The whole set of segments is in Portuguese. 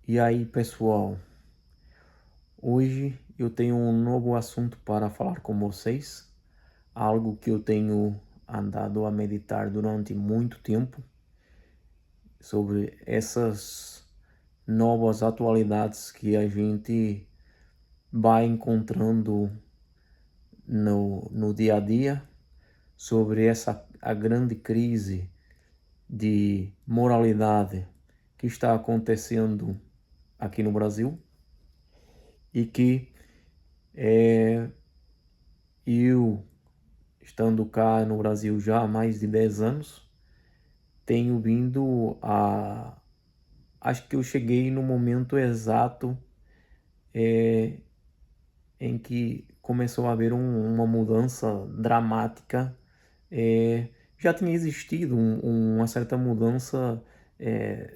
E aí, pessoal, hoje eu tenho um novo assunto para falar com vocês, algo que eu tenho andado a meditar durante muito tempo, sobre essas novas atualidades que a gente vai encontrando no dia a dia, sobre a grande crise de moralidade que está acontecendo aqui no Brasil e que eu, estando cá no Brasil já há mais de 10 anos, tenho vindo a. Acho que eu cheguei no momento exato em que começou a haver uma mudança dramática. Já tinha existido uma certa mudança,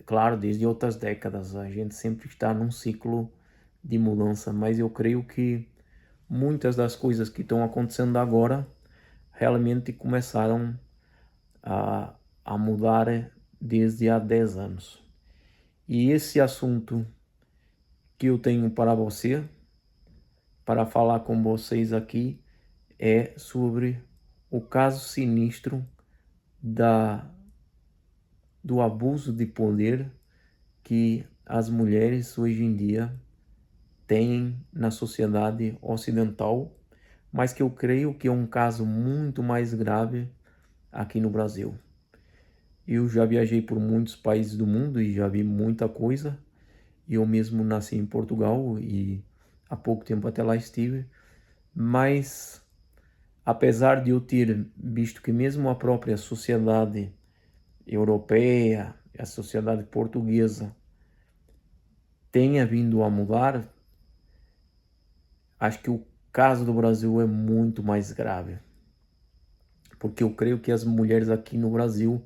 claro, desde outras décadas. A gente sempre está num ciclo de mudança, mas eu creio que muitas das coisas que estão acontecendo agora realmente começaram a, a mudar desde há 10 anos. E esse assunto que eu tenho para você, para falar com vocês aqui, é sobre o caso sinistro da, do abuso de poder que as mulheres hoje em dia têm na sociedade ocidental, mas que eu creio que é um caso muito mais grave aqui no Brasil. Eu já viajei por muitos países do mundo e já vi muita coisa. Eu mesmo nasci em Portugal e há pouco tempo até lá estive. Mas, apesar de eu ter visto que mesmo a própria sociedade europeia, a sociedade portuguesa, tenha vindo a mudar, acho que o caso do Brasil é muito mais grave. Porque eu creio que as mulheres aqui no Brasil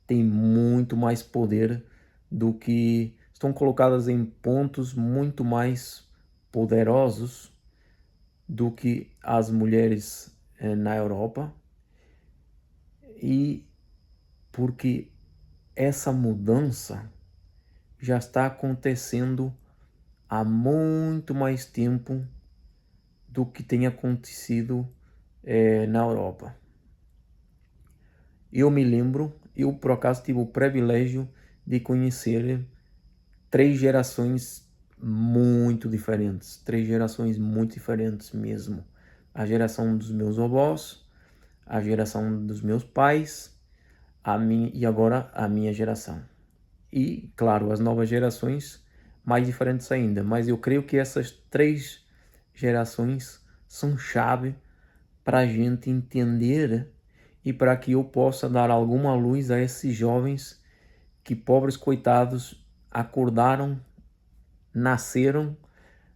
têm muito mais poder do que estão colocadas em pontos muito mais poderosos do que as mulheres na Europa, e porque essa mudança já está acontecendo há muito mais tempo do que tem acontecido na Europa. Eu me lembro, eu por acaso tive o privilégio de conhecer três gerações muito diferentes mesmo. A geração dos meus avós, a geração dos meus pais, e agora a minha geração. E, claro, as novas gerações mais diferentes ainda. Mas eu creio que essas três gerações são chave para a gente entender e para que eu possa dar alguma luz a esses jovens que, pobres coitados, acordaram, nasceram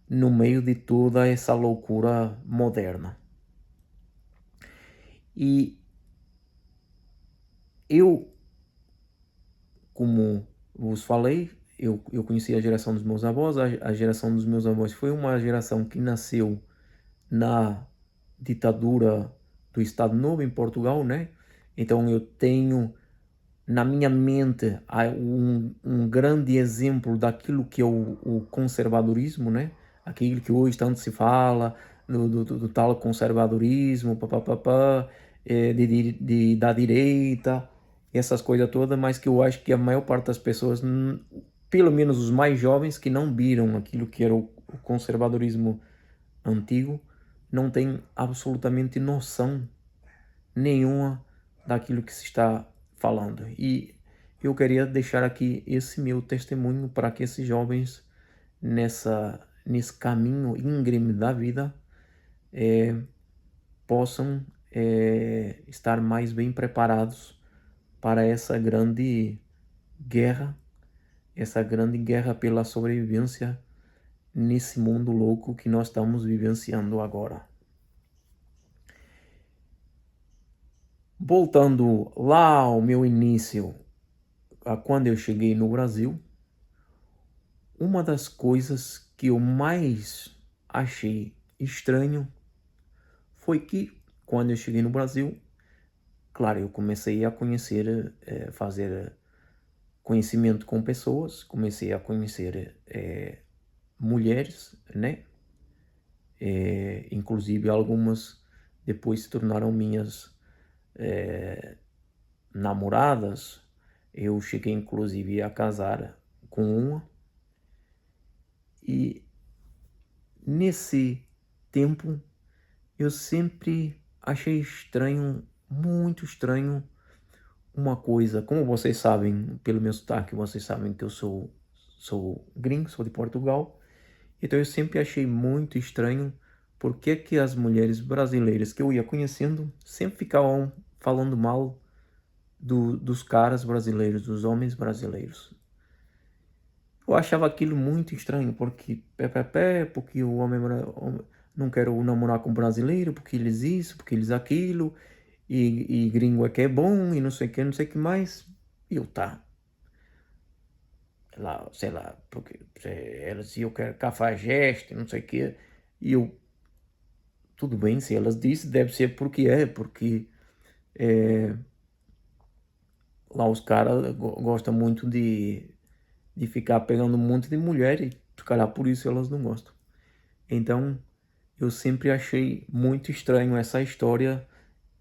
no meio de toda essa loucura moderna. E eu, como vos falei, eu conheci a geração dos meus avós. A geração dos meus avós foi uma geração que nasceu na ditadura do Estado Novo em Portugal, né? Então eu tenho na minha mente um grande exemplo daquilo que é o conservadorismo, né? Aquilo que hoje tanto se fala, do tal conservadorismo, papapá, da direita, essas coisas todas, mas que eu acho que a maior parte das pessoas, pelo menos os mais jovens, que não viram aquilo que era o conservadorismo antigo, não tem absolutamente noção nenhuma daquilo que se está falando. E eu queria deixar aqui esse meu testemunho para que esses jovens nesse caminho íngreme da vida possam estar mais bem preparados para essa grande guerra pela sobrevivência nesse mundo louco que nós estamos vivenciando agora. Voltando lá ao meu início, a quando eu cheguei no Brasil, uma das coisas que eu mais achei estranho foi que, quando eu cheguei no Brasil, claro, eu comecei a conhecer, fazer conhecimento com pessoas, comecei a conhecer mulheres, né? Inclusive algumas depois se tornaram minhas namoradas. Eu cheguei inclusive a casar com uma, e nesse tempo eu sempre achei estranho, muito estranho, uma coisa. Como vocês sabem, pelo meu sotaque, vocês sabem que eu sou gringo, sou de Portugal. Então eu sempre achei muito estranho por que as mulheres brasileiras que eu ia conhecendo sempre ficavam falando mal dos caras brasileiros, dos homens brasileiros. Eu achava aquilo muito estranho, porque porque não quero namorar com brasileiro, porque eles isso, porque eles aquilo, e gringo é que é bom, e não sei o que, não sei o que mais. E eu, tá, lá, sei lá, porque elas, eu quero cafajeste, não sei o que, e eu, tudo bem, se elas dizem, deve ser porque é, lá os caras gostam muito de ficar pegando um monte de mulher, e se calhar por isso elas não gostam. Então, eu sempre achei muito estranho essa história.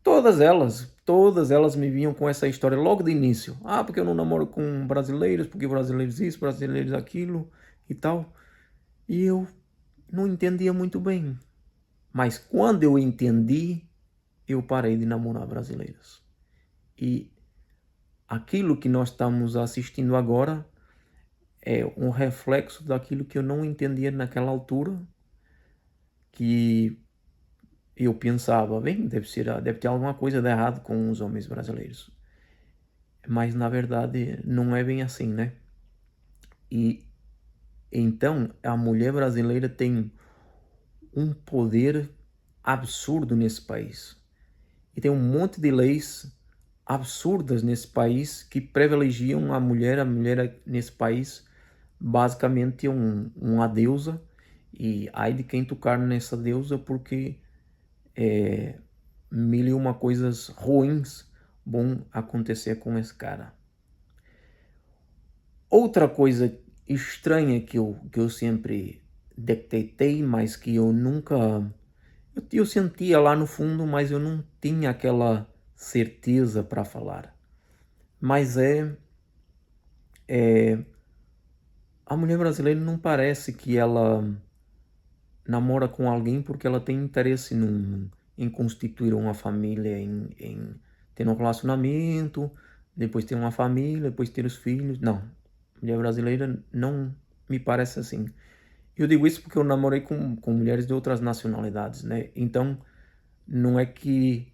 Todas elas me vinham com essa história logo de início. Ah, porque eu não namoro com brasileiros, porque brasileiros isso, brasileiros aquilo e tal. E eu não entendia muito bem. Mas quando eu entendi, eu parei de namorar brasileiras. E aquilo que nós estamos assistindo agora é um reflexo daquilo que eu não entendia naquela altura, que eu pensava, bem, deve ter alguma coisa de errado com os homens brasileiros. Mas na verdade não é bem assim, né? E então a mulher brasileira tem um poder absurdo nesse país. E tem um monte de leis absurdas nesse país que privilegiam a mulher. A mulher nesse país basicamente é uma deusa, e ai de quem tocar nessa deusa, porque mil e uma coisas ruins vão acontecer com esse cara. Outra coisa estranha que eu sempre detectei, mas que eu nunca. Eu sentia lá no fundo, mas eu não tinha aquela certeza para falar. Mas a mulher brasileira não parece que ela namora com alguém porque ela tem interesse em constituir uma família, em ter um relacionamento, depois ter uma família, depois ter os filhos. Não, mulher brasileira não me parece assim. Eu digo isso porque eu namorei com mulheres de outras nacionalidades, né? Então, não é que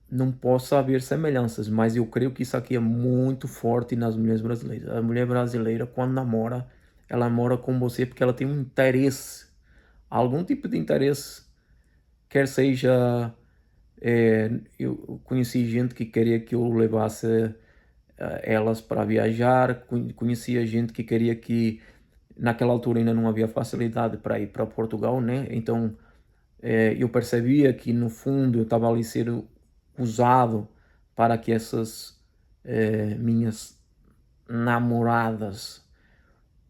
não possa haver semelhanças, mas eu creio que isso aqui é muito forte nas mulheres brasileiras. A mulher brasileira, quando namora, ela namora com você porque ela tem um interesse, algum tipo de interesse, quer seja. Eu conheci gente que queria que eu levasse elas para viajar, conhecia gente que queria que, naquela altura ainda não havia facilidade para ir para Portugal, né? Então eu percebia que no fundo eu estava ali ser usado para que essas minhas namoradas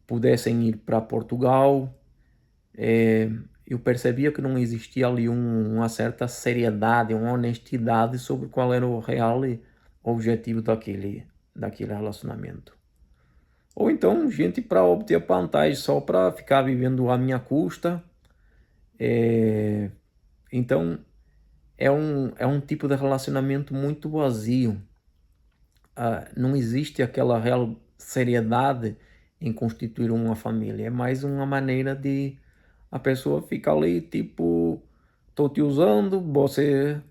pudessem ir para Portugal. Eu percebia que não existia ali uma certa seriedade, uma honestidade sobre qual era o real objetivo daquele relacionamento. Ou então gente para obter vantagem só para ficar vivendo à minha custa. Então é um tipo de relacionamento muito vazio. Não existe aquela real seriedade em constituir uma família. É mais uma maneira de a pessoa ficar ali, tipo, tô te usando, você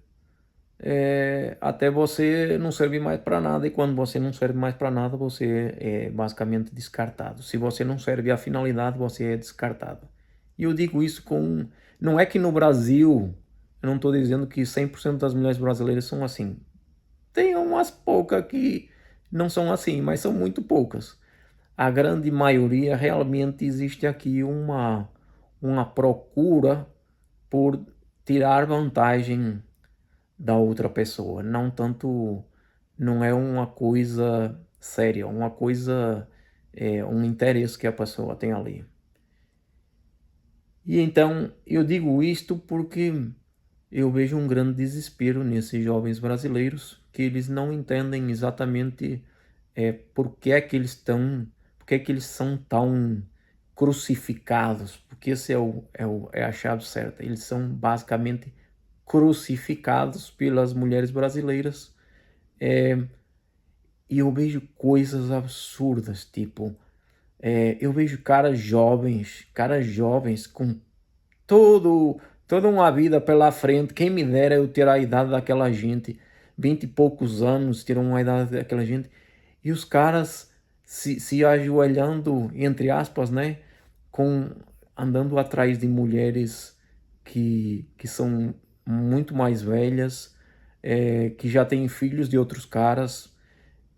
até você não serve mais para nada, e quando você não serve mais para nada, você é basicamente descartado. Se você não serve à finalidade, você é descartado. E eu digo isso com. Não é que no Brasil, eu não estou dizendo que 100% das mulheres brasileiras são assim. Tem umas poucas que não são assim, mas são muito poucas. A grande maioria, realmente existe aqui uma procura por tirar vantagem da outra pessoa, não é uma coisa séria, uma coisa, um interesse que a pessoa tem ali. E então eu digo isto porque eu vejo um grande desespero nesses jovens brasileiros, que eles não entendem exatamente por que é que eles estão, por que é que eles são tão crucificados, porque esse é a chave certa. Eles são basicamente crucificados pelas mulheres brasileiras. eh, e eu vejo coisas absurdas, tipo, eu vejo caras jovens com todo, toda uma vida pela frente. Quem me dera eu ter a idade daquela gente, 20 e poucos anos, ter uma idade daquela gente, e os caras se ajoelhando, entre aspas, né, com, andando atrás de mulheres que são muito mais velhas, que já têm filhos de outros caras,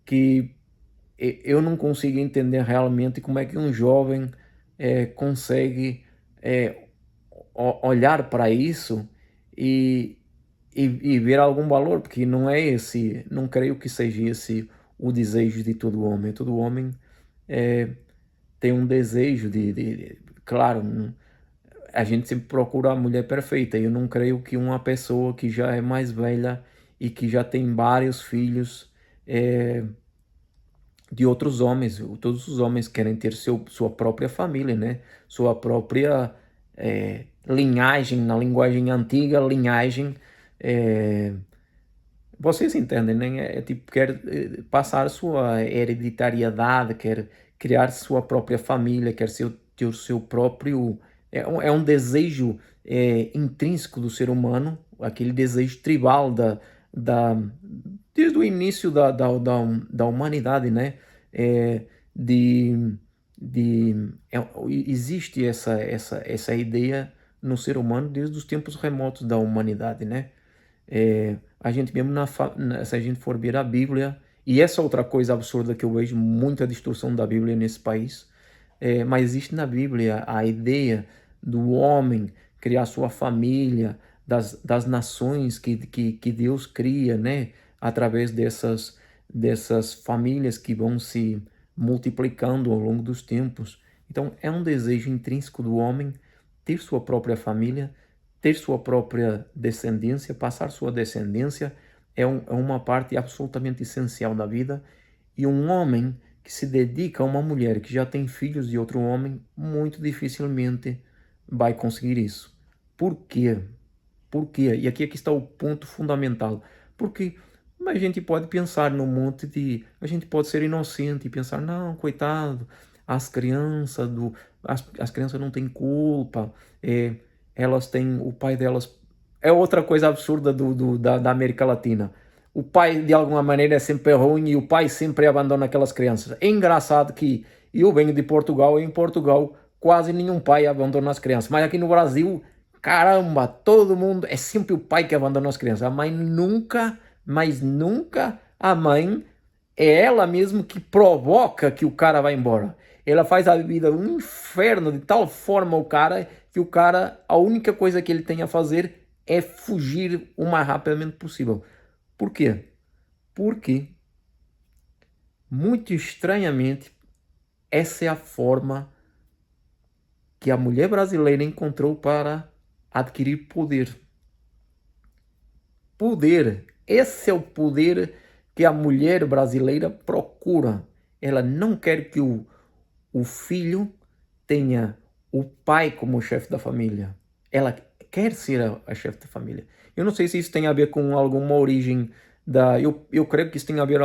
que eu não consigo entender realmente como é que um jovem consegue eh, olhar para isso e, e ver algum valor, porque não é esse, não creio que seja esse o desejo de todo homem. Todo homem eh, tem um desejo claro, a gente sempre procura a mulher perfeita. Eu não creio que uma pessoa que já é mais velha e que já tem vários filhos eh, de outros homens. Todos os homens querem ter sua própria família, né? Sua própria linhagem, na linguagem antiga, linhagem. eh, Vocês entendem, né? É tipo, quer passar sua hereditariedade, quer criar sua própria família, quer ter o seu próprio. É um desejo intrínseco do ser humano, aquele desejo tribal da, desde o início da humanidade, né? É, de, existe essa ideia no ser humano desde os tempos remotos da humanidade, né? A gente mesmo, se a gente for ver a Bíblia, e essa outra coisa absurda que eu vejo, muita distorção da Bíblia nesse país, mas existe na Bíblia a ideia do homem criar sua família, das nações que Deus cria, né? Através dessas famílias que vão se multiplicando ao longo dos tempos. Então, é um desejo intrínseco do homem ter sua própria família, ter sua própria descendência, passar sua descendência, é uma parte absolutamente essencial da vida. E um homem que se dedica a uma mulher que já tem filhos de outro homem, muito dificilmente vai conseguir isso. Por quê? Por quê? E aqui é que está o ponto fundamental. Porque a gente pode pensar num monte de. A gente pode ser inocente e pensar, não, coitado, as crianças as crianças não têm culpa, é, elas têm. O pai delas. É outra coisa absurda da América Latina. O pai, de alguma maneira, é sempre ruim e o pai sempre abandona aquelas crianças. É engraçado que eu venho de Portugal e em Portugal quase nenhum pai abandona as crianças. Mas aqui no Brasil, caramba, todo mundo. É sempre o pai que abandona as crianças. A mãe nunca, mas nunca a mãe é ela mesmo que provoca que o cara vá embora. Ela faz a vida um inferno de tal forma o cara que o cara, a única coisa que ele tem a fazer é fugir o mais rapidamente possível. Por quê? Porque, muito estranhamente, essa é a forma que a mulher brasileira encontrou para adquirir poder. Poder. Esse é o poder que a mulher brasileira procura. Ela não quer que o filho tenha o pai como chefe da família. Ela quer ser a chefe da família. Eu não sei se isso tem a ver com alguma origem da. Eu creio que isso tem a ver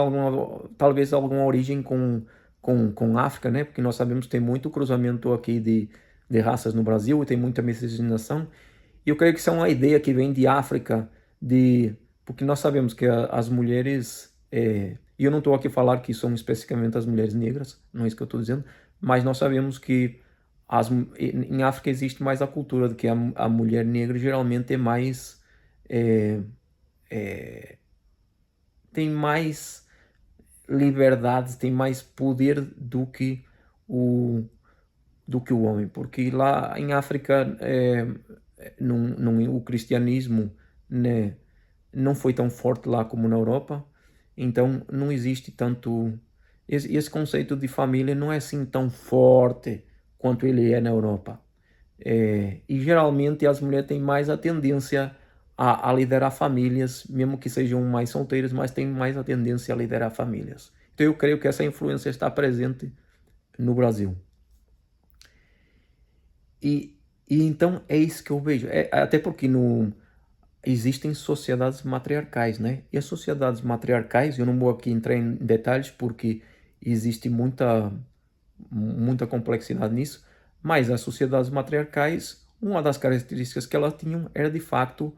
talvez alguma origem com África, né? Porque nós sabemos que tem muito cruzamento aqui de raças no Brasil e tem muita miscigenação. E eu creio que isso é uma ideia que vem de África, porque nós sabemos que as mulheres, e eu não estou aqui a falar que são especificamente as mulheres negras, não é isso que eu estou dizendo, mas nós sabemos que em África existe mais a cultura de que a mulher negra geralmente é mais, é, é, tem mais liberdade, tem mais poder do que o homem, porque lá em África o cristianismo, né, não foi tão forte lá como na Europa, Então não existe tanto esse conceito de família não é assim tão forte quanto ele é na Europa. E geralmente as mulheres têm mais a tendência a liderar famílias, mesmo que sejam mais solteiras, mas têm mais a tendência a liderar famílias. Então eu creio que essa influência está presente no Brasil. E, e então é isso que eu vejo. Até porque existem sociedades matriarcais, né? E as sociedades matriarcais, eu não vou aqui entrar em detalhes porque existe muita complexidade nisso, mas as sociedades matriarcais, uma das características que elas tinham era de facto,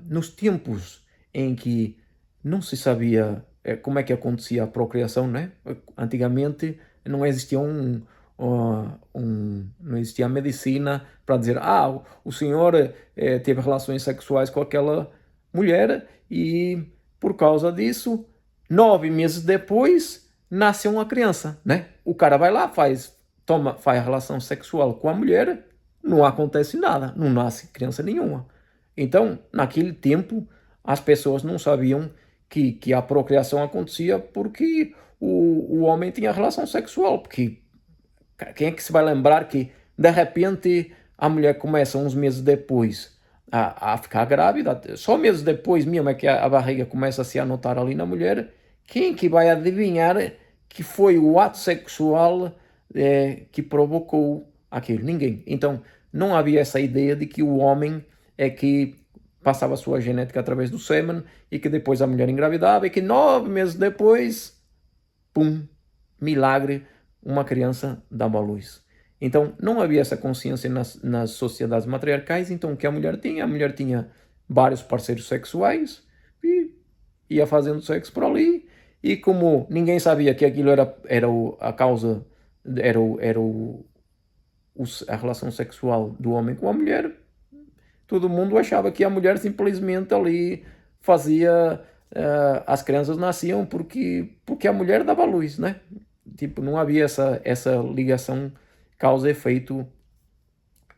nos tempos em que não se sabia como é que acontecia a procriação, né? Antigamente não existia não existia medicina para dizer, o senhor teve relações sexuais com aquela mulher e por causa disso, 9 meses depois, nasce uma criança, né? O cara vai lá, faz a relação sexual com a mulher, não acontece nada, não nasce criança nenhuma. Então, naquele tempo, as pessoas não sabiam que a procriação acontecia porque o homem tinha relação sexual, porque quem é que se vai lembrar que, de repente, a mulher começa uns meses depois a ficar grávida, só meses depois mesmo é que a barriga começa a se anotar ali na mulher, quem que vai adivinhar que foi o ato sexual que provocou aquilo? Ninguém. Então, não havia essa ideia de que o homem é que passava a sua genética através do sêmen e que depois a mulher engravidava e que 9 meses depois, pum, milagre, uma criança dava à luz. Então, não havia essa consciência nas sociedades matriarcais. Então, o que a mulher tinha? A mulher tinha vários parceiros sexuais e ia fazendo sexo por ali. E como ninguém sabia que aquilo era a causa, a relação sexual do homem com a mulher, todo mundo achava que a mulher simplesmente ali fazia, as crianças nasciam porque a mulher dava luz, né? Tipo, não havia essa ligação causa e efeito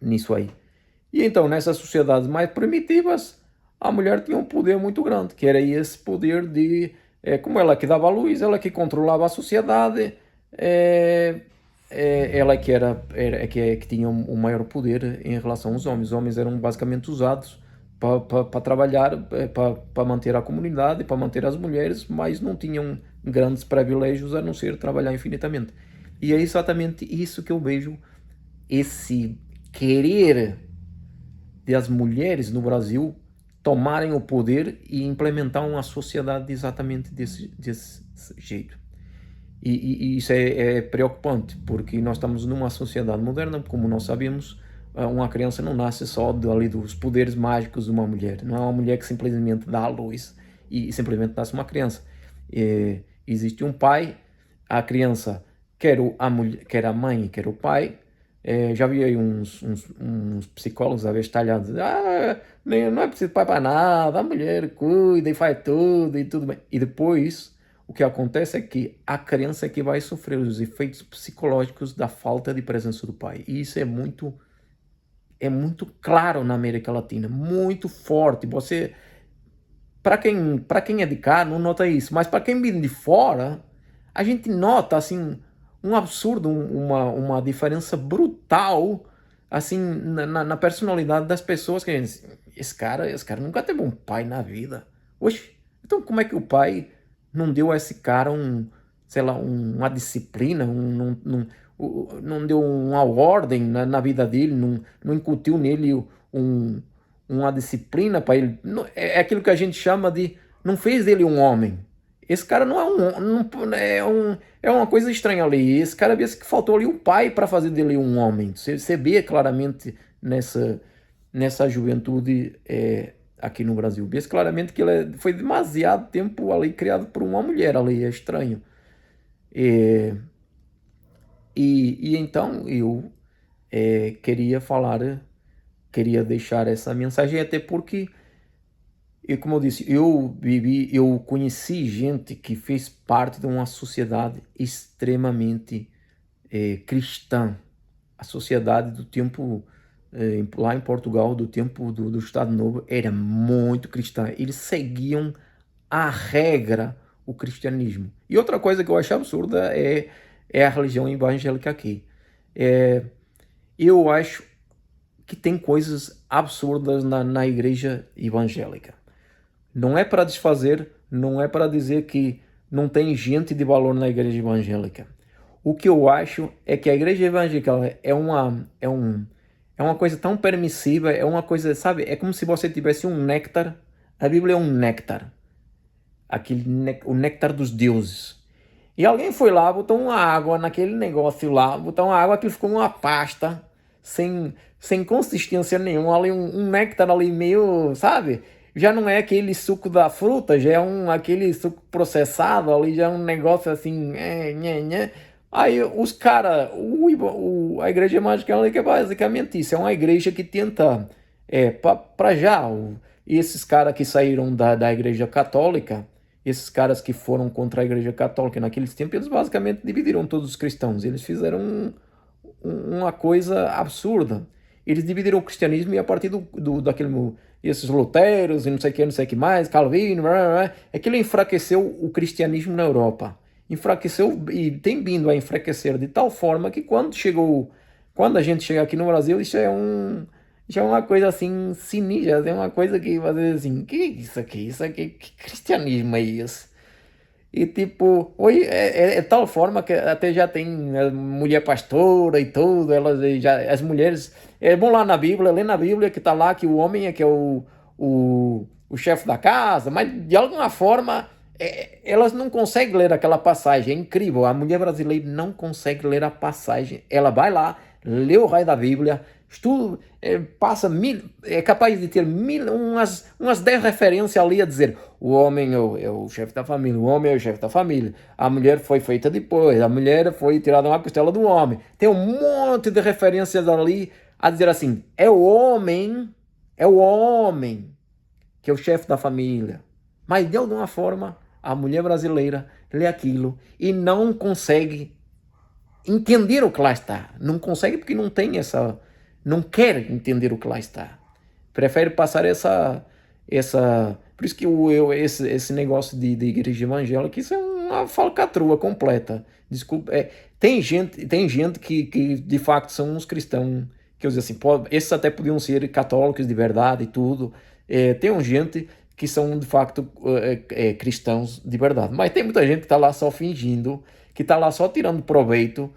nisso aí. E então, nessas sociedades mais primitivas, a mulher tinha um poder muito grande, que era esse poder de, como ela que dava a luz, ela que controlava a sociedade, ela que tinha o maior poder em relação aos homens. Os homens eram basicamente usados para trabalhar, para manter a comunidade, para manter as mulheres, mas não tinham grandes privilégios a não ser trabalhar infinitamente. E é exatamente isso que eu vejo, esse querer das mulheres no Brasil tomarem o poder e implementar uma sociedade exatamente desse jeito. E isso é preocupante, porque nós estamos numa sociedade moderna, como nós sabemos, uma criança não nasce só ali dos poderes mágicos de uma mulher. Não é uma mulher que simplesmente dá à luz e simplesmente nasce uma criança. Existe um pai, a criança quer a mãe, quer o pai. Já vi aí uns psicólogos a ver estalhados. Não é preciso pai para nada, a mulher cuida e faz tudo e tudo bem. E depois, o que acontece é que a criança é que vai sofrer os efeitos psicológicos da falta de presença do pai. E isso é muito claro na América Latina, muito forte. Para quem é de cá, não nota isso, mas para quem vem de fora, a gente nota assim um absurdo, uma diferença brutal assim na personalidade das pessoas que esse cara nunca teve um pai na vida. Oxe, então como é que o pai não deu a esse cara sei lá, uma disciplina, não deu uma ordem na vida dele, não incutiu nele uma disciplina para ele. É aquilo que a gente chama de não fez dele um homem. Esse cara não é é uma coisa estranha ali. Esse cara vê que faltou ali um pai para fazer dele um homem. Você vê claramente nessa juventude aqui no Brasil. Vê claramente que ele foi demasiado tempo ali criado por uma mulher ali. É estranho. E então eu queria deixar essa mensagem, até porque, como eu disse, eu conheci gente que fez parte de uma sociedade extremamente cristã. A sociedade do tempo, lá em Portugal, do tempo do Estado Novo, era muito cristã. Eles seguiam a regra o cristianismo. E outra coisa que eu acho absurda é a religião evangélica aqui. Eu acho que tem coisas absurdas na igreja evangélica. Não é para desfazer, não é para dizer que não tem gente de valor na igreja evangélica. O que eu acho é que a igreja evangélica é uma coisa tão permissiva, é uma coisa, sabe? É como se você tivesse um néctar. A Bíblia é um néctar. O néctar dos deuses. E alguém foi lá, botou uma água naquele negócio lá, botou uma água que ficou uma pasta, sem consistência nenhuma, ali um néctar ali meio, sabe? Já não é aquele suco da fruta, já é aquele suco processado ali, já é um negócio assim, Aí os caras, a igreja evangélica é basicamente isso, é uma igreja que tenta, para já, esses caras que saíram da igreja católica, esses caras que foram contra a igreja católica naqueles tempos, eles basicamente dividiram todos os cristãos, eles fizeram uma coisa absurda. Eles dividiram o cristianismo e a partir esses luteros e não sei o que mais, Calvino, é que ele enfraqueceu o cristianismo na Europa. Enfraqueceu e tem vindo a enfraquecer de tal forma que quando a gente chega aqui no Brasil, isso já é uma coisa assim sinistra, é uma coisa que você diz assim, que isso aqui? Isso aqui, que cristianismo é isso? E tipo, hoje é tal forma que até já tem a mulher pastora e tudo, as mulheres, é bom lá na Bíblia, ler na Bíblia que tá lá que o homem é que é o chefe da casa, mas de alguma forma elas não conseguem ler aquela passagem, é incrível, a mulher brasileira não consegue ler a passagem, ela vai lá, lê o raio da Bíblia, estuda, é capaz de ter umas 10 referências ali a dizer o homem é o chefe da família, o homem é o chefe da família, a mulher foi feita depois, a mulher foi tirada uma costela do homem. Tem um monte de referências ali a dizer assim, é o homem que é o chefe da família. Mas de alguma forma, a mulher brasileira lê aquilo e não consegue entender o que lá está. Não consegue porque não tem não quer entender o que lá está. Prefere passar por isso que esse negócio de igreja evangélica, isso é uma falcatrua completa. Desculpa, tem gente que de fato são uns cristãos, que eu digo assim, esses até podiam ser católicos de verdade e tudo. Tem gente que são de facto cristãos de verdade, mas tem muita gente que está lá só fingindo, que está lá só tirando proveito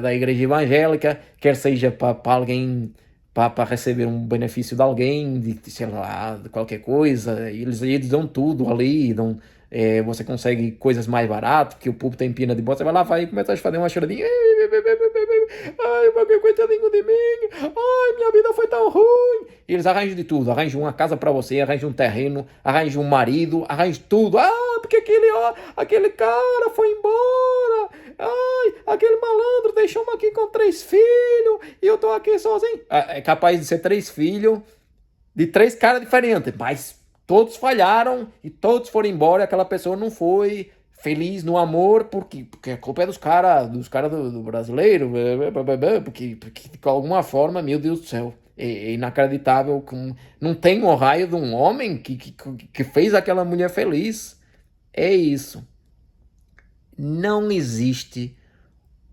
da igreja evangélica, quer seja para alguém, para receber um benefício de alguém, sei lá, de qualquer coisa, eles dão tudo ali, você consegue coisas mais baratas, que o povo tem pena de bota, você vai lá, vai e começa a fazer uma choradinha, ai, meu coitadinho de mim, ai, minha vida foi tão ruim. E eles arranjam de tudo, arranjam uma casa para você, arranjam um terreno, arranjam um marido, arranjam tudo, porque aquele cara foi embora, ai, aquele malandro deixou-me aqui com 3 filhos, e eu tô aqui sozinho. É capaz de ser 3 filhos, de 3 caras diferentes, mas todos falharam, e todos foram embora, e aquela pessoa não foi feliz no amor, porque a culpa é dos caras do brasileiro, porque de alguma forma, meu Deus do céu, é inacreditável, que não tem o raio de um homem que fez aquela mulher feliz. É isso. Não existe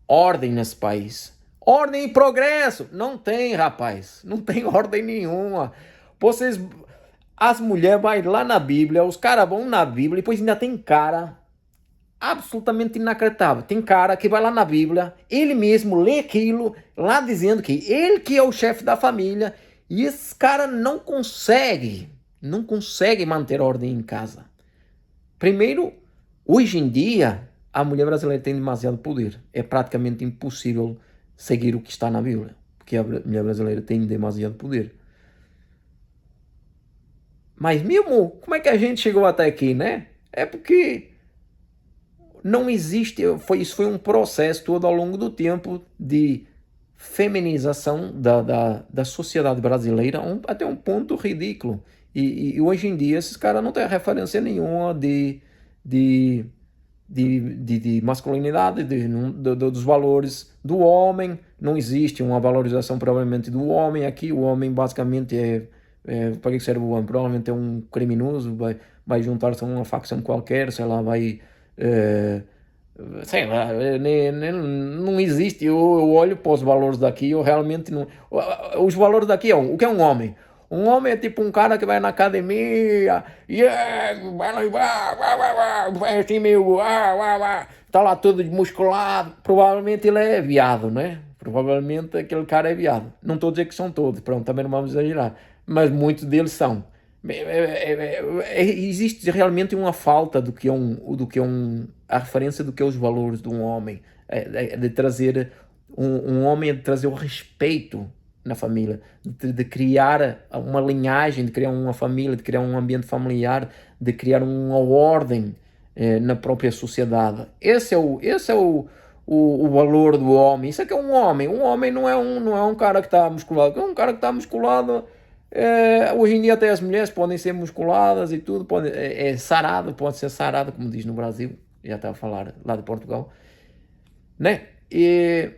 ordem nesse país. Ordem e progresso. Não tem, rapaz. Não tem ordem nenhuma. As mulheres vão lá na Bíblia, os caras vão na Bíblia, e depois ainda tem cara absolutamente inacreditável. Tem cara que vai lá na Bíblia, ele mesmo lê aquilo, lá dizendo que ele que é o chefe da família, e esse cara não consegue manter ordem em casa. Primeiro, hoje em dia, a mulher brasileira tem demasiado poder. É praticamente impossível seguir o que está na Bíblia, porque a mulher brasileira tem demasiado poder. Mas mesmo, como é que a gente chegou até aqui, né? É porque não existe, isso foi um processo todo ao longo do tempo de feminização da sociedade brasileira até um ponto ridículo. E hoje em dia esses caras não têm referência nenhuma de masculinidade, dos valores do homem. Não existe uma valorização provavelmente do homem aqui. O homem basicamente para que serve o homem? Provavelmente é um criminoso, vai juntar-se a uma facção qualquer, sei lá, vai... eh, sei lá, não existe. Eu olho para os valores daqui, eu realmente não. Os valores daqui o que é um homem? Um homem é tipo um cara que vai na academia, vai assim meio, tá lá todo musculado. Provavelmente ele é viado, né? Provavelmente aquele cara é viado. Não estou a dizer que são todos, pronto, também não vamos exagerar, mas muitos deles são. Existe realmente uma falta a referência do que é os valores de um homem, de trazer um homem, de trazer o respeito na família, de criar uma linhagem, de criar uma família, de criar um ambiente familiar, de criar uma ordem na própria sociedade. Esse é o valor do homem. Isso é que é um homem. Um homem não é um cara que está musculado. Um cara que está musculado. Hoje em dia até as mulheres podem ser musculadas e tudo, sarado, pode ser sarado, como diz no Brasil, já está a falar lá de Portugal, né? E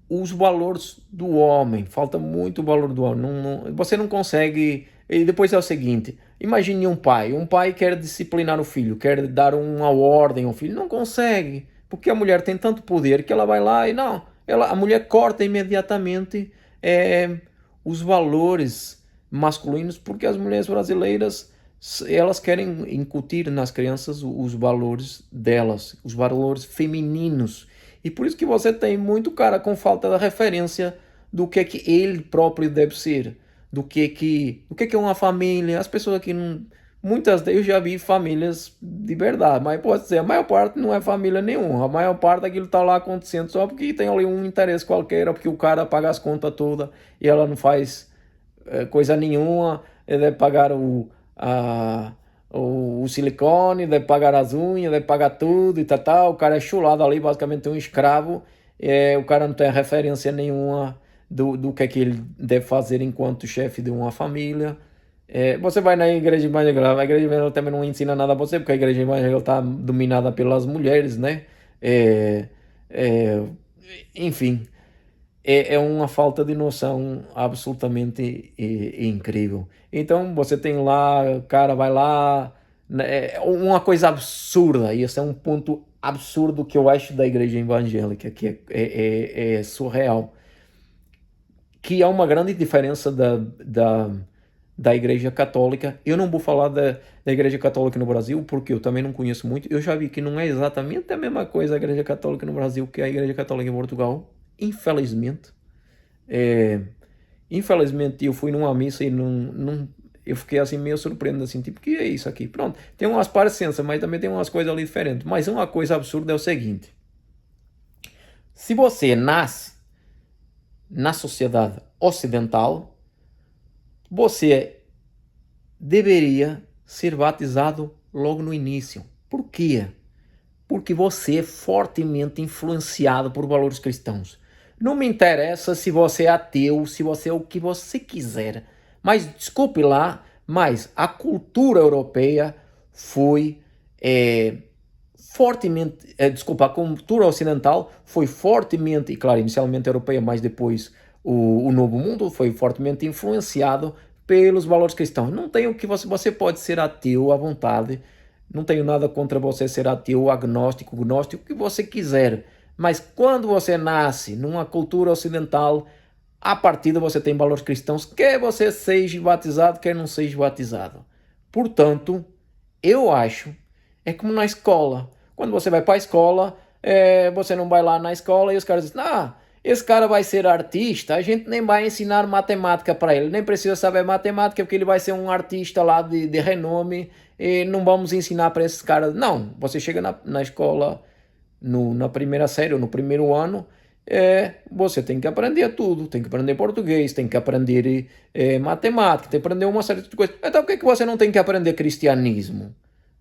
os valores do homem, falta muito o valor do homem, você não consegue. E depois é o seguinte, imagine um pai quer disciplinar o filho, quer dar uma ordem ao filho, não consegue, porque a mulher tem tanto poder que ela vai lá e não, a mulher corta imediatamente os valores masculinos, porque as mulheres brasileiras elas querem incutir nas crianças os valores delas, os valores femininos. E por isso que você tem muito cara com falta de referência do que é que ele próprio deve ser, do que é uma família. As pessoas aqui não, muitas eu já vi famílias de verdade, mas pode ser, a maior parte não é família nenhuma. A maior parte daquilo está lá acontecendo só porque tem ali um interesse qualquer, ou porque o cara paga as contas todas e ela não faz coisa nenhuma, ele deve pagar o silicone, deve pagar as unhas, deve pagar tudo e tal. O cara é chulado ali, basicamente um escravo. O cara não tem referência nenhuma do que é que ele deve fazer enquanto chefe de uma família. Você vai na igreja evangélica, a igreja evangélica também não ensina nada a você, porque a igreja evangélica está dominada pelas mulheres, né? Enfim, é uma falta de noção absolutamente incrível. Então você tem lá, o cara vai lá, né, uma coisa absurda, e esse é um ponto absurdo que eu acho da igreja evangélica, que é surreal, que há uma grande diferença da igreja católica. Eu não vou falar da igreja católica no Brasil, porque eu também não conheço muito. Eu já vi que não é exatamente a mesma coisa a igreja católica no Brasil que a igreja católica em Portugal, infelizmente. Infelizmente eu fui numa missa e eu fiquei assim meio surpreendido, assim, tipo, que é isso aqui? Pronto, tem umas parecenças, mas também tem umas coisas ali diferentes. Mas uma coisa absurda é o seguinte: se você nasce na sociedade ocidental, você deveria ser batizado logo no início. Por quê? Porque você é fortemente influenciado por valores cristãos. Não me interessa se você é ateu, se você é o que você quiser, mas desculpe lá, mas a cultura europeia foi fortemente, desculpa, a cultura ocidental foi fortemente, e claro, inicialmente europeia, mas depois o Novo Mundo foi fortemente influenciado pelos valores cristãos. Não tem o que você pode ser ateu à vontade, não tenho nada contra você ser ateu, agnóstico, gnóstico, o que você quiser. Mas quando você nasce numa cultura ocidental, a partir de você tem valores cristãos, quer você seja batizado, quer não seja batizado. Portanto, eu acho, é como na escola. Quando você vai para a escola, você não vai lá na escola e os caras dizem, esse cara vai ser artista, a gente nem vai ensinar matemática para ele, nem precisa saber matemática porque ele vai ser um artista lá de renome e não vamos ensinar para esses caras. Não, você chega na escola, na primeira série ou no primeiro ano, você tem que aprender tudo, tem que aprender português, tem que aprender matemática, tem que aprender uma série de coisas. Então por que você não tem que aprender cristianismo?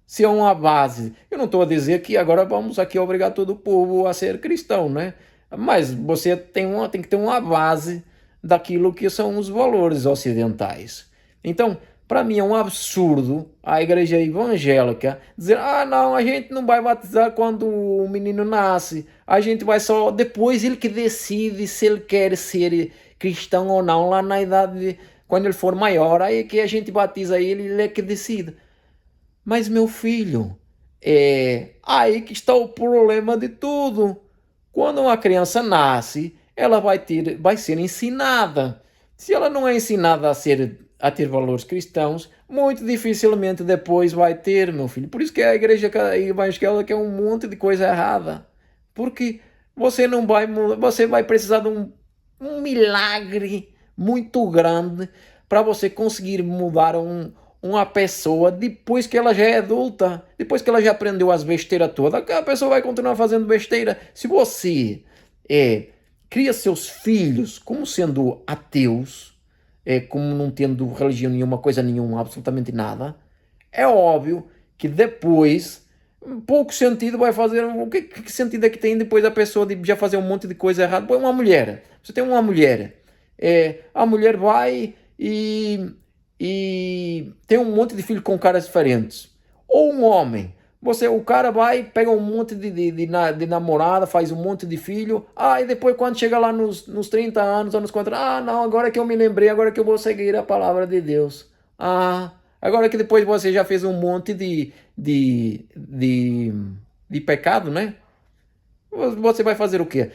Se é uma base. Eu não estou a dizer que agora vamos aqui obrigar todo o povo a ser cristão, né? Mas você tem que ter uma base daquilo que são os valores ocidentais. Então, para mim é um absurdo a igreja evangélica dizer, não, a gente não vai batizar quando o menino nasce, a gente vai só, depois ele que decide se ele quer ser cristão ou não, lá na idade, quando ele for maior, aí que a gente batiza ele é que decide. Mas meu filho, é aí que está o problema de tudo. Quando uma criança nasce, ela vai ser ensinada. Se ela não é ensinada a ter valores cristãos, muito dificilmente depois vai ter, meu filho. Por isso que a igreja evangélica quer um monte de coisa errada. Porque você vai precisar de um milagre muito grande para você conseguir mudar uma pessoa depois que ela já é adulta, depois que ela já aprendeu as besteiras todas, a pessoa vai continuar fazendo besteira. Se você cria seus filhos como sendo ateus, como não tendo religião nenhuma, coisa nenhuma, absolutamente nada, é óbvio que depois pouco sentido vai fazer. Que sentido é que tem depois a pessoa de já fazer um monte de coisa errada? Põe uma mulher. Você tem uma mulher. A mulher vai e tem um monte de filhos com caras diferentes. Ou um homem. O cara vai, pega um monte de namorada, faz um monte de filho. E depois quando chega lá nos 30 anos, anos 40, não, agora que eu me lembrei, agora que eu vou seguir a palavra de Deus. Agora que depois você já fez um monte de pecado, né? Você vai fazer o quê?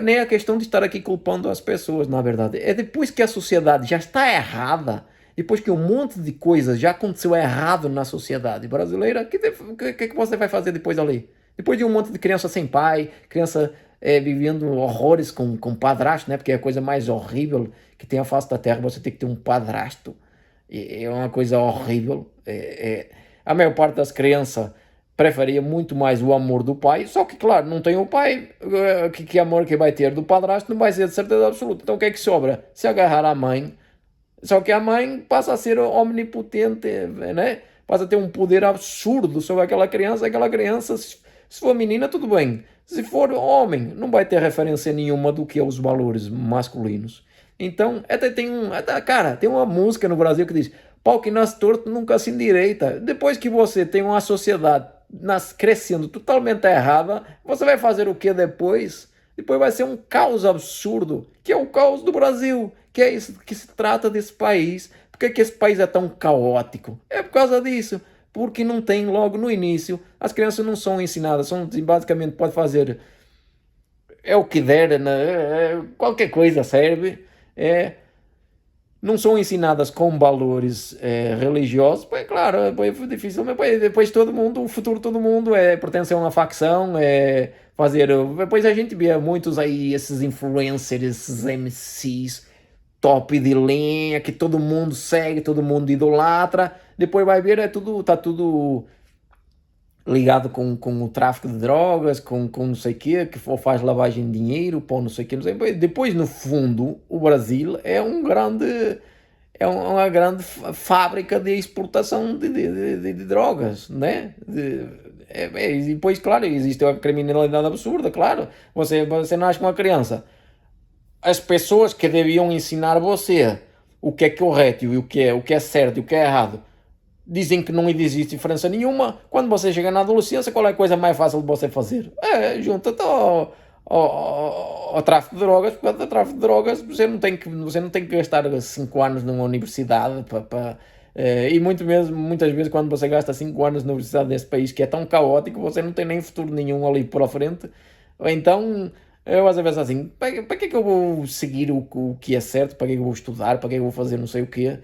Nem a questão de estar aqui culpando as pessoas, na verdade. É depois que a sociedade já está errada, depois que um monte de coisas já aconteceu errado na sociedade brasileira, o que você vai fazer depois ali? Depois de um monte de criança sem pai, criança vivendo horrores com padrasto, né? Porque é a coisa mais horrível que tem a face da terra, você tem que ter um padrasto. É uma coisa horrível. A maior parte das crianças preferia muito mais o amor do pai, só que, claro, não tem o pai, que amor que vai ter do padrasto não vai ser de certeza absoluta. Então o que é que sobra? Se agarrar à mãe, só que a mãe passa a ser omnipotente, né? Passa a ter um poder absurdo sobre aquela criança, se for menina, tudo bem. Se for homem, não vai ter referência nenhuma do que é os valores masculinos. Então, cara, tem uma música no Brasil que diz: pau que nasce torto nunca se endireita. Depois que você tem uma sociedade crescendo totalmente errada, você vai fazer o que depois? Depois vai ser um caos absurdo, que é o caos do Brasil, que é isso que se trata desse país. Por que esse país é tão caótico? É por causa disso. Porque não tem logo no início, as crianças não são ensinadas, basicamente pode fazer o que der, né? Qualquer coisa serve. Não são ensinadas com valores religiosos, pois claro, é difícil, mas depois o futuro todo mundo pertence a uma facção, fazer, depois a gente vê muitos aí, esses influencers, esses MCs, top de linha, que todo mundo segue, todo mundo idolatra, depois vai ver, tá tudo ligado com o tráfico de drogas, com não sei o quê, que faz lavagem de dinheiro, pô, não sei o quê, não sei. Depois, no fundo, o Brasil é uma grande fábrica de exportação de drogas, né? E depois, claro, existe uma criminalidade absurda, claro. Você nasce com uma criança. As pessoas que deviam ensinar você o que é correto e o que é certo e o que é errado dizem que não existe diferença nenhuma. Quando você chega na adolescência, qual é a coisa mais fácil de você fazer? Junta-te ao tráfico de drogas. Porque o tráfico de drogas você não tem que gastar 5 anos numa universidade e muitas vezes quando você gasta 5 anos na universidade desse país que é tão caótico, você não tem nem futuro nenhum ali pela frente. Ou então eu às vezes assim, para que eu vou seguir o que é certo? Para que eu vou estudar? Para que eu vou fazer não sei o quê?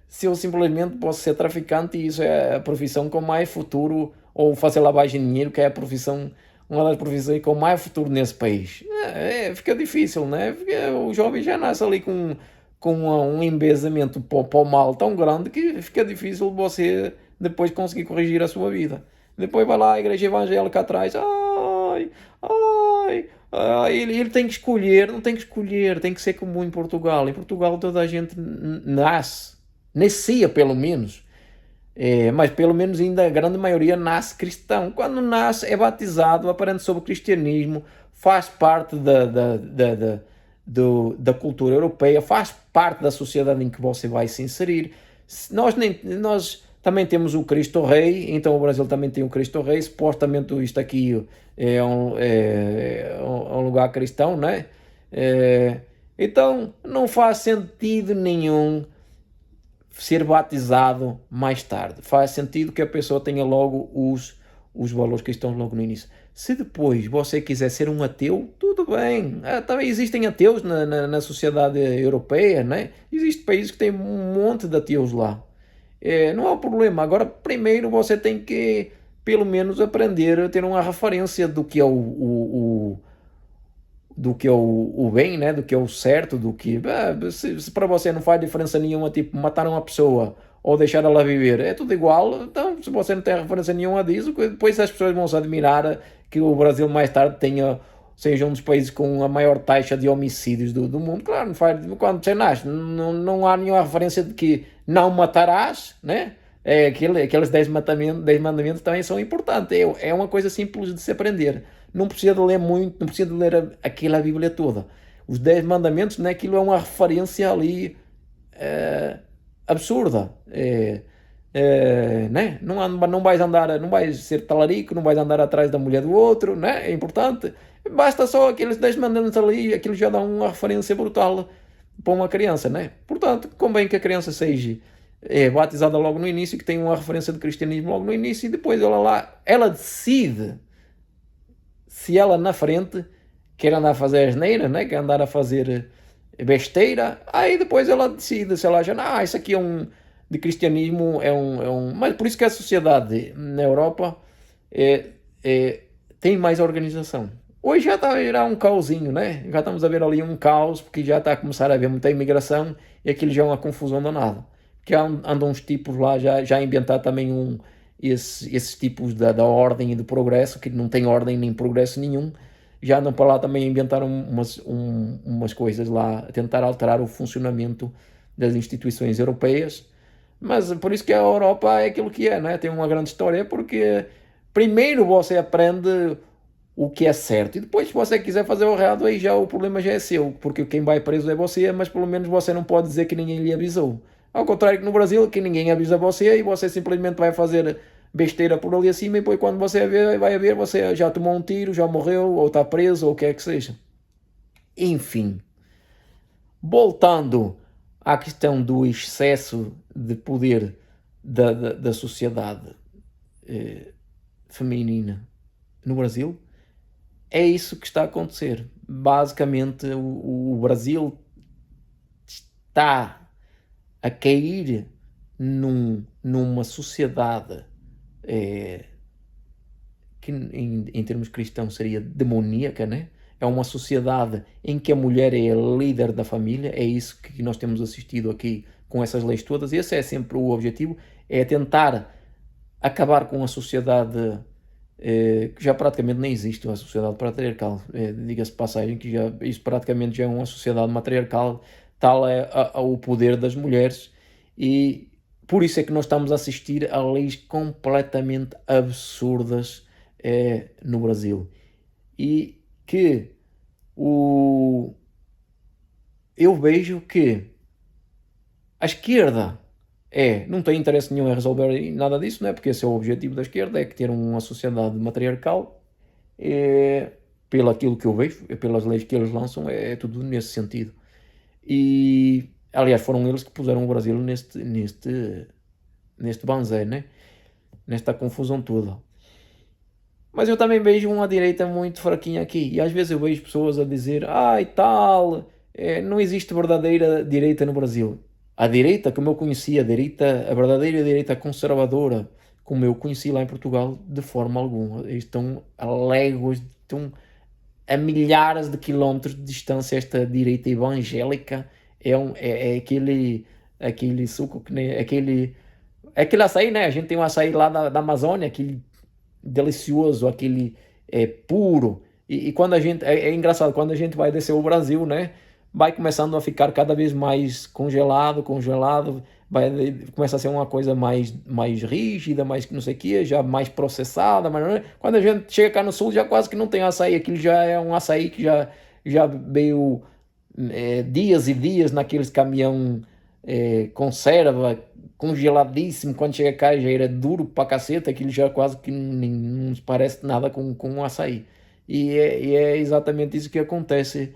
Se eu simplesmente posso ser traficante e isso é a profissão com mais futuro, ou fazer lavagem de dinheiro, que é uma das profissões com mais futuro nesse país. Fica difícil, né? O jovem já nasce ali com um embezamento para o mal tão grande que fica difícil você depois conseguir corrigir a sua vida. Depois vai lá a igreja evangélica atrás, ele tem que escolher, não tem que escolher, tem que ser como em Portugal. Em Portugal toda a gente nascia pelo menos, mas pelo menos ainda a grande maioria nasce cristão. Quando nasce é batizado, aprende sobre o cristianismo, faz parte da cultura europeia, faz parte da sociedade em que você vai se inserir. Nós também temos o Cristo Rei, então o Brasil também tem o Cristo Rei, supostamente isto aqui é um lugar cristão, né? Então não faz sentido nenhum ser batizado mais tarde. Faz sentido que a pessoa tenha logo os valores cristãos logo no início. Se depois você quiser ser um ateu, tudo bem. Também existem ateus na sociedade europeia, né? Existem países que têm um monte de ateus lá. Não há problema. Agora, primeiro você tem que, pelo menos, aprender a ter uma referência do que é o bem, né? Do que é o certo, do que se para você não faz diferença nenhuma, tipo matar uma pessoa ou deixar ela viver, é tudo igual. Então, se você não tem referência nenhuma disso, depois as pessoas vão se admirar que o Brasil mais tarde seja um dos países com a maior taxa de homicídios do mundo. Claro, não faz, quando você nasce, não há nenhuma referência de que não matarás, né? Aqueles 10 mandamentos também são importantes. É uma coisa simples de se aprender. Não precisa de ler muito, não precisa de ler aquela Bíblia toda. Os 10 mandamentos, né, aquilo é uma referência ali absurda. Né? Não vais andar, não vais ser talarico, não vais andar atrás da mulher do outro, né? É importante. Basta só aqueles 10 mandamentos ali, aquilo já dá uma referência brutal para uma criança, né? Portanto, convém que a criança seja batizada logo no início, que tenha uma referência de cristianismo logo no início, e depois ela decide se ela na frente quer andar a fazer asneira, né? Quer andar a fazer besteira, aí depois ela decide se ela já, isso aqui de cristianismo mas por isso que a sociedade na Europa tem mais organização. Hoje já está a virar um causinho, né? Já estamos a ver ali um caos, porque já está a começar a haver muita imigração e aquilo já é uma confusão danada. Porque andam uns tipos lá já a inventar também esses tipos da ordem e do progresso, que não tem ordem nem progresso nenhum. Já andam para lá também a inventar umas coisas lá, a tentar alterar o funcionamento das instituições europeias. Mas por isso que a Europa é aquilo que é, né? Tem uma grande história, porque primeiro você aprende o que é certo, e depois, se você quiser fazer o errado, aí já o problema já é seu, porque quem vai preso é você, mas pelo menos você não pode dizer que ninguém lhe avisou. Ao contrário que no Brasil, que ninguém avisa você e você simplesmente vai fazer besteira por ali acima, e depois quando você vai ver, você já tomou um tiro, já morreu, ou está preso, ou o que é que seja. Enfim, voltando à questão do excesso de poder da sociedade feminina no Brasil, é isso que está a acontecer. Basicamente, o Brasil está a cair numa sociedade que em termos cristãos seria demoníaca, né? É uma sociedade em que a mulher é a líder da família. É isso que nós temos assistido aqui com essas leis todas. Esse é sempre o objetivo, é tentar acabar com a sociedade que já praticamente nem existe, a sociedade patriarcal. Diga-se de passagem que isso praticamente já é uma sociedade matriarcal, tal é o poder das mulheres, e por isso é que nós estamos a assistir a leis completamente absurdas no Brasil. E que eu vejo que a esquerda não tem interesse nenhum em resolver nada disso, né? Porque esse é o objetivo da esquerda, é que ter uma sociedade matriarcal. Pelo aquilo que eu vejo, pelas leis que eles lançam, é tudo nesse sentido. E, aliás, foram eles que puseram o Brasil neste banzé, né? Nesta confusão toda. Mas eu também vejo uma direita muito fraquinha aqui, e às vezes eu vejo pessoas a dizer, e tal, não existe verdadeira direita no Brasil. A direita, como eu conheci, a verdadeira direita conservadora, como eu conheci lá em Portugal, de forma alguma. Estão a léguas, estão a milhares de quilómetros de distância. Esta direita evangélica é aquele suco que nem aquele açaí, né? A gente tem um açaí lá da Amazônia, aquele delicioso, aquele puro. E quando a gente é engraçado, quando a gente vai descer o Brasil, né? Vai começando a ficar cada vez mais congelado, começa a ser uma coisa mais rígida, mais que não sei o que, já mais processada. Mas quando a gente chega cá no sul, já quase que não tem açaí. Aquilo já é um açaí que já veio dias e dias naqueles caminhão conserva, congeladíssimo. Quando chega cá já era duro pra caceta, aquilo já quase que não parece nada com um açaí. E é exatamente isso que acontece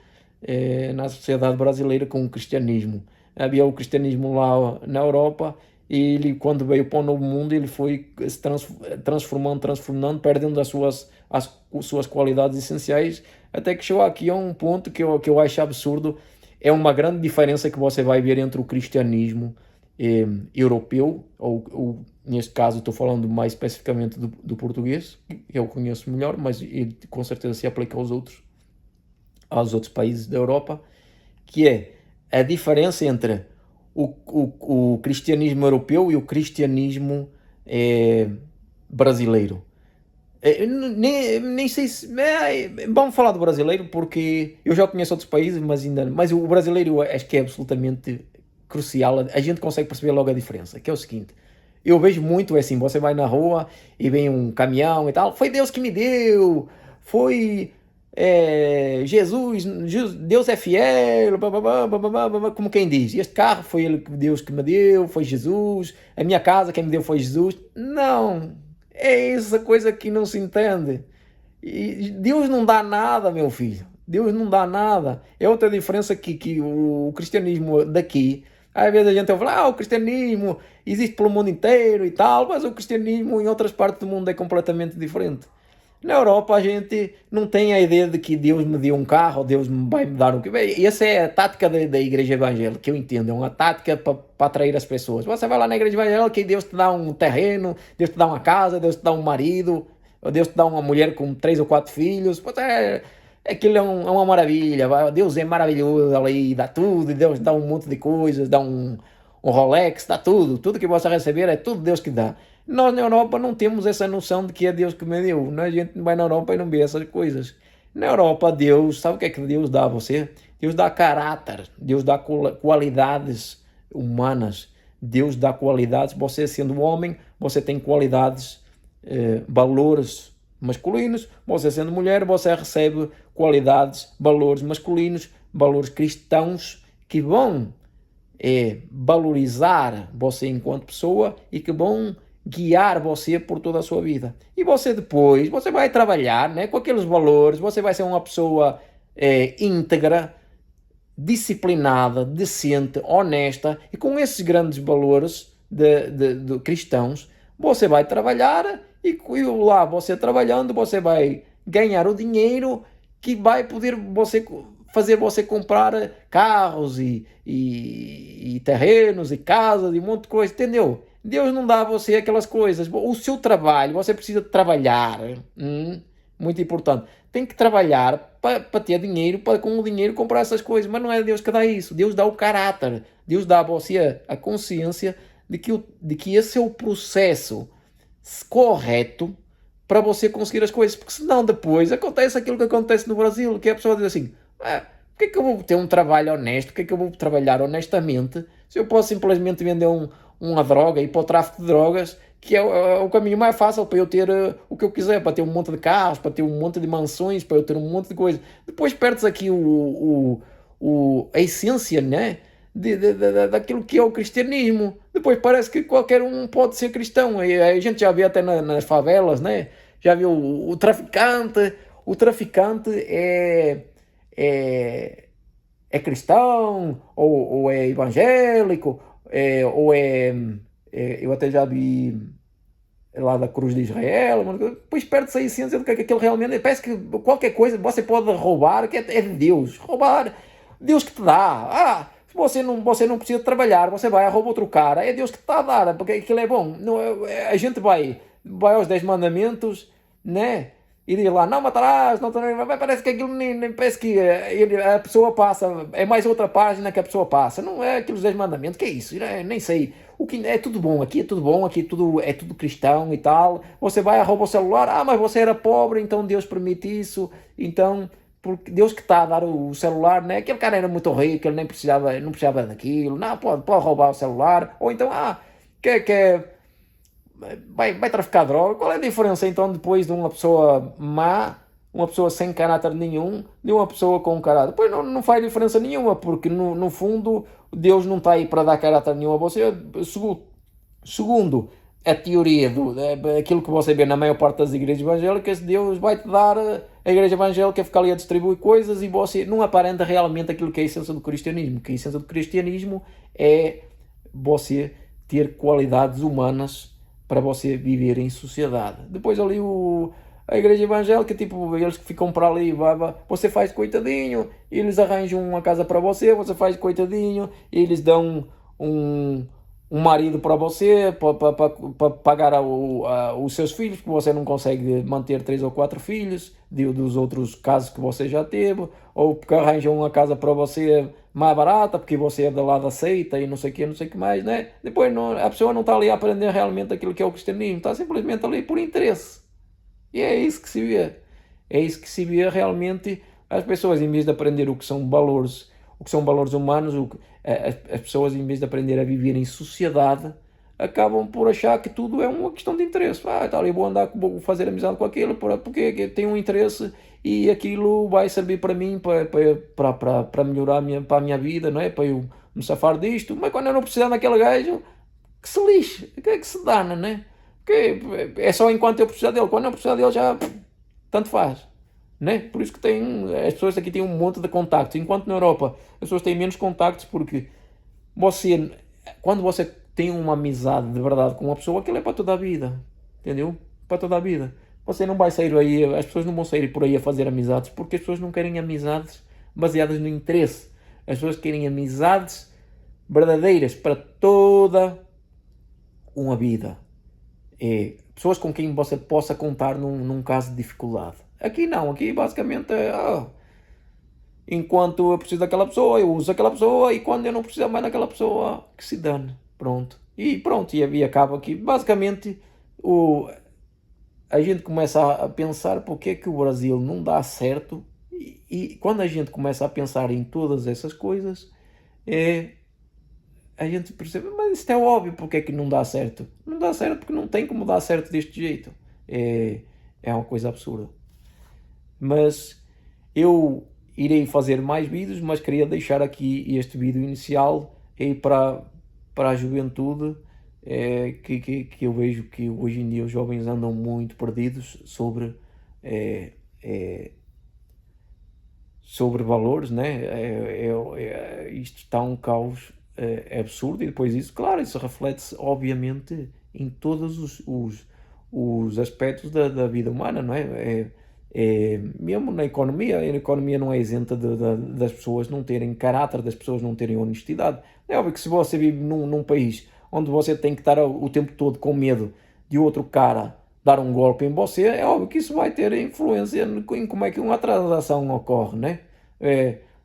na sociedade brasileira com o cristianismo. havia o cristianismo lá na Europa, e ele, quando veio para o Novo Mundo, ele foi se transformando, perdendo as suas qualidades essenciais, até que chegou aqui a um ponto que eu acho absurdo. É uma grande diferença que você vai ver entre o cristianismo europeu, ou neste caso estou falando mais especificamente do português, que eu conheço melhor, mas com certeza se aplica aos outros países da Europa, que é a diferença entre o cristianismo europeu e o cristianismo brasileiro. Nem sei se. Vamos falar do brasileiro, porque eu já conheço outros países, mas o brasileiro eu acho que é absolutamente crucial. A gente consegue perceber logo a diferença, que é o seguinte. Eu vejo muito assim, você vai na rua e vem um caminhão e tal, foi Deus que me deu, foi Jesus, Deus é fiel, como quem diz, este carro foi Deus que me deu, foi Jesus, a minha casa quem me deu foi Jesus. Não, é essa coisa que não se entende. E Deus não dá nada, meu filho. Deus não dá nada. É outra diferença que o cristianismo daqui. Às vezes a gente fala, o cristianismo existe pelo mundo inteiro e tal, mas o cristianismo em outras partes do mundo é completamente diferente. Na Europa a gente não tem a ideia de que Deus me deu um carro, ou Deus me vai me dar um... Essa é a tática da igreja evangélica, que eu entendo, é uma tática para atrair as pessoas. Você vai lá na igreja evangélica e Deus te dá um terreno, Deus te dá uma casa, Deus te dá um marido, ou Deus te dá uma mulher com 3 ou 4 filhos. Aquilo é uma maravilha, Deus é maravilhoso ali, dá tudo, Deus dá um monte de coisas, dá um Rolex, dá tudo que você receber é tudo Deus que dá. Nós na Europa não temos essa noção de que é Deus que me deu. A gente vai na Europa e não vê essas coisas. Na Europa, Deus, sabe o que é que Deus dá a você? Deus dá caráter, Deus dá qualidades humanas, Deus dá qualidades. Você sendo homem, você tem qualidades, valores masculinos. Você sendo mulher, você recebe qualidades, valores masculinos, valores cristãos que vão valorizar você enquanto pessoa e que vão guiar você por toda a sua vida. E você depois, você vai trabalhar, né, com aqueles valores, você vai ser uma pessoa íntegra, disciplinada, decente, honesta, e com esses grandes valores de cristãos, você vai trabalhar e lá você trabalhando, você vai ganhar o dinheiro que vai poder fazer você comprar carros e terrenos e casas e um monte de coisa, entendeu? Deus não dá a você aquelas coisas. O seu trabalho, você precisa trabalhar. Muito importante. Tem que trabalhar para ter dinheiro, para com o dinheiro comprar essas coisas. Mas não é Deus que dá isso. Deus dá o caráter. Deus dá a você a consciência de que esse é o processo correto para você conseguir as coisas. Porque senão depois acontece aquilo que acontece no Brasil, que a pessoa diz assim, por que é que eu vou ter um trabalho honesto? Por que é que eu vou trabalhar honestamente se eu posso simplesmente vender uma droga e ir para o tráfico de drogas, que é o caminho mais fácil para eu ter o que eu quiser, para ter um monte de carros, para ter um monte de mansões, para eu ter um monte de coisa. Depois perdes aqui a essência, né? Daquilo que é o cristianismo. Depois parece que qualquer um pode ser cristão. E a gente já vê até nas favelas, né? Já viu o traficante. O traficante é cristão, ou é evangélico, eu até já vi lá da Cruz de Israel, depois perde-se a essência do que aquilo realmente é. Parece que qualquer coisa você pode roubar, que é de Deus. Roubar, Deus que te dá. Você não precisa trabalhar, você vai a roubar outro cara, é Deus que te está a dar, porque aquilo é bom. Não, a gente vai aos 10 mandamentos, né? E diz lá, não matarás, não parece que aquilo nem parece que a pessoa passa, é mais outra página que a pessoa passa. Não é aqueles 10 mandamentos, que é isso? Nem sei. O que é tudo bom, aqui é tudo cristão e tal. Você vai a roubar o celular, mas você era pobre, então Deus permite isso, então porque Deus que está a dar o celular, né? Aquele cara era muito rico, ele não precisava daquilo, não, pode roubar o celular, ou então, vai traficar droga. Qual é a diferença então depois de uma pessoa má, uma pessoa sem caráter nenhum, de uma pessoa com caráter? Depois não faz diferença nenhuma, porque no fundo Deus não está aí para dar caráter nenhum a você. Segundo a teoria aquilo que você vê na maior parte das igrejas evangélicas, Deus vai te dar a igreja evangélica fica ali a distribuir coisas e você não aparenta realmente aquilo que é a essência do cristianismo, que a essência do cristianismo é você ter qualidades humanas para você viver em sociedade. Depois ali a igreja evangélica, tipo, eles que ficam para ali, você faz coitadinho, eles arranjam uma casa para você, você faz coitadinho, eles dão um marido para você, para pagar os seus filhos, porque você não consegue manter 3 ou 4 filhos, dos outros casos que você já teve, ou porque arranjam uma casa para você mais barata, porque você é da lá da seita e não sei o que, não sei o que mais, né? Depois a pessoa não está ali a aprender realmente aquilo que é o cristianismo, está simplesmente ali por interesse. E é isso que se vê. É isso que se vê realmente. As pessoas, em vez de aprender o que são valores humanos, as pessoas, em vez de aprender a viver em sociedade, acabam por achar que tudo é uma questão de interesse. Tá ali, vou fazer amizade com aquilo, porque tem um interesse e aquilo vai servir para mim, para melhorar para a minha vida, não é? Para eu me safar disto. Mas quando eu não precisar daquele gajo, que se lixe, que é que se dana, né? Porque é só enquanto eu precisar dele. Quando eu precisar dele, já tanto faz. Né? Por isso que as pessoas aqui têm um monte de contactos. Enquanto na Europa as pessoas têm menos contactos, porque quando você tem uma amizade de verdade com uma pessoa, aquilo é para toda a vida. Entendeu? Para toda a vida. Você não vai sair aí, as pessoas não vão sair por aí a fazer amizades, porque as pessoas não querem amizades baseadas no interesse. As pessoas querem amizades verdadeiras para toda uma vida. Pessoas com quem você possa contar num caso de dificuldade. Aqui não, aqui basicamente enquanto eu preciso daquela pessoa, eu uso aquela pessoa, e quando eu não precisar mais daquela pessoa, que se dane. Pronto. E acaba aqui. Basicamente, a gente começa a pensar porque é que o Brasil não dá certo, e quando a gente começa a pensar em todas essas coisas, a gente percebe, mas isto é óbvio, porque é que não dá certo? Não dá certo porque não tem como dar certo deste jeito. É uma coisa absurda. Mas eu irei fazer mais vídeos, mas queria deixar aqui este vídeo inicial para a juventude, que eu vejo que hoje em dia os jovens andam muito perdidos sobre valores, né? Isto está um caos absurdo, e depois isso, claro, isso reflete-se obviamente em todos os aspectos da vida humana, não é? Mesmo na economia, a economia não é isenta das pessoas não terem caráter, das pessoas não terem honestidade. É óbvio que se você vive num país onde você tem que estar o tempo todo com medo de outro cara dar um golpe em você, é óbvio que isso vai ter influência em como é que uma transação ocorre, né?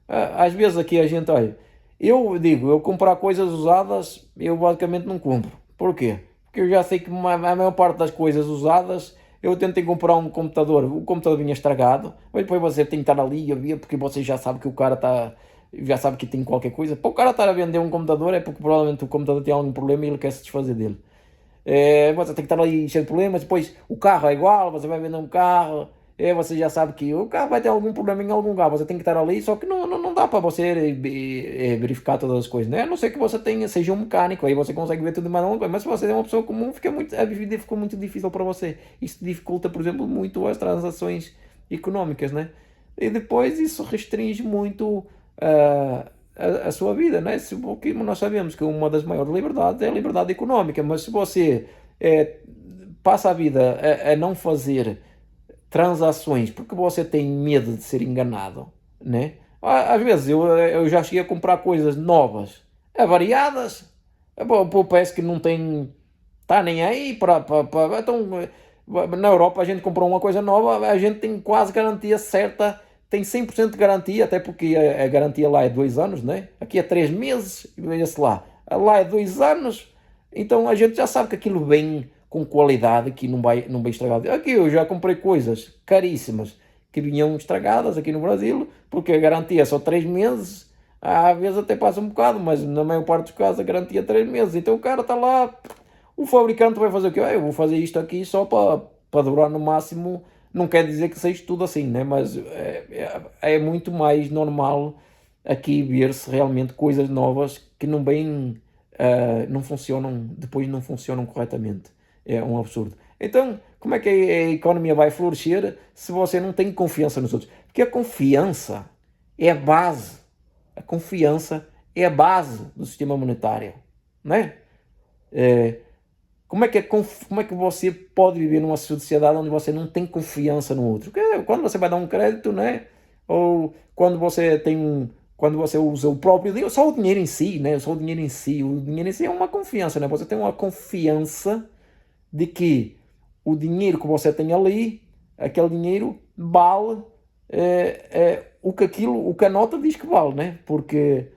Às vezes aqui a gente, olha, eu comprar coisas usadas, eu basicamente não compro. Porquê? Porque eu já sei que a maior parte das coisas usadas, eu tentei comprar um computador, o computador vinha estragado, mas depois você tem que estar ali a ver, porque você já sabe que o cara já sabe que tem qualquer coisa. Para o cara estar a vender um computador é porque provavelmente o computador tem algum problema e ele quer se desfazer dele. Você tem que estar ali cheio de problemas. Depois o carro é igual, você vai vender um carro, você já sabe que o carro vai ter algum problema em algum lugar, você tem que estar ali, só que não dá para você verificar todas as coisas, né? A não ser que você seja um mecânico, aí você consegue ver tudo mais uma coisa. Mas se você é uma pessoa comum, a vida ficou muito difícil para você. Isso dificulta, por exemplo, muito as transações económicas, né? E depois isso restringe muito a sua vida, né? Porque nós sabemos que uma das maiores liberdades é a liberdade económica, mas se você passa a vida a não fazer transações porque você tem medo de ser enganado, né? Às vezes eu já cheguei a comprar coisas novas, variadas, parece que não tem, tá nem aí então, na Europa a gente comprou uma coisa nova, a gente tem quase garantia certa, tem 100% de garantia, até porque a garantia lá é 2 anos, né? Aqui é 3 meses, e veja-se lá é 2 anos, então a gente já sabe que aquilo vem com qualidade, que não vai estragar. Aqui eu já comprei coisas caríssimas que vinham estragadas aqui no Brasil, porque a garantia é só 3 meses, às vezes até passa um bocado, mas na maior parte dos casos a garantia é 3 meses, então o cara está lá, o fabricante vai fazer o quê? Eu vou fazer isto aqui só para durar no máximo, não quer dizer que seja tudo assim, né? Mas é muito mais normal aqui ver-se realmente coisas novas que não funcionam, depois não funcionam corretamente. É um absurdo. Então, como é que a economia vai florescer se você não tem confiança nos outros? Porque a confiança é a base. A confiança é a base do sistema monetário, não é? Como é que você pode viver numa sociedade onde você não tem confiança no outro? Porque quando você vai dar um crédito, né? Ou quando você quando você usa o próprio dinheiro, só o dinheiro em si, né? Só o dinheiro em si é uma confiança, né? Você tem uma confiança de que o dinheiro que você tem ali, aquele dinheiro vale o que a nota diz que vale, né? Porque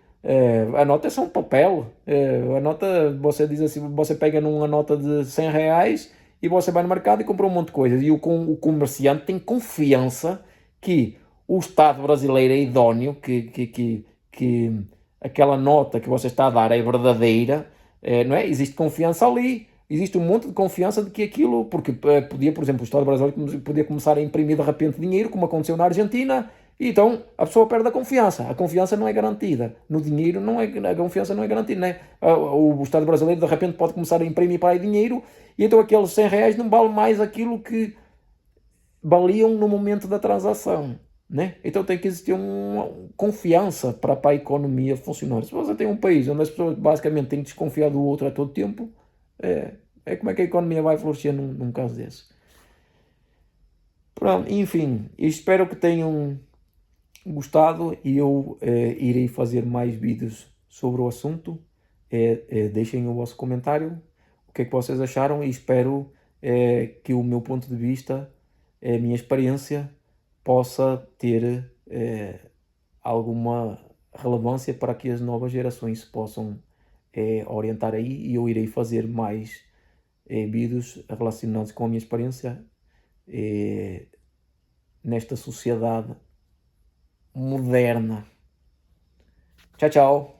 a nota é só um papel. A nota, você diz assim, você pega numa nota de 100 reais e você vai no mercado e compra um monte de coisas. E o comerciante tem confiança que o Estado brasileiro é idóneo, que aquela nota que você está a dar é verdadeira, não é? Existe confiança ali, existe um monte de confiança de que aquilo, porque podia, por exemplo, o Estado brasileiro podia começar a imprimir de repente dinheiro, como aconteceu na Argentina, e então a pessoa perde a confiança não é garantida, no dinheiro não é, a confiança não é garantida, né? O Estado brasileiro de repente pode começar a imprimir para aí dinheiro, e então aqueles 100 reais não vale mais aquilo que valiam no momento da transação, né? Então tem que existir uma confiança para a economia funcionar. Se você tem um país onde as pessoas basicamente têm que desconfiar do outro a todo tempo, como é que a economia vai florescer num caso desse? Pronto, enfim, espero que tenham gostado e eu irei fazer mais vídeos sobre o assunto. Deixem o vosso comentário, o que é que vocês acharam, e espero que o meu ponto de vista, a minha experiência, possa ter alguma relevância para que as novas gerações se possam orientar aí, e eu irei fazer mais vídeos relacionados com a minha experiência nesta sociedade moderna. Tchau, tchau.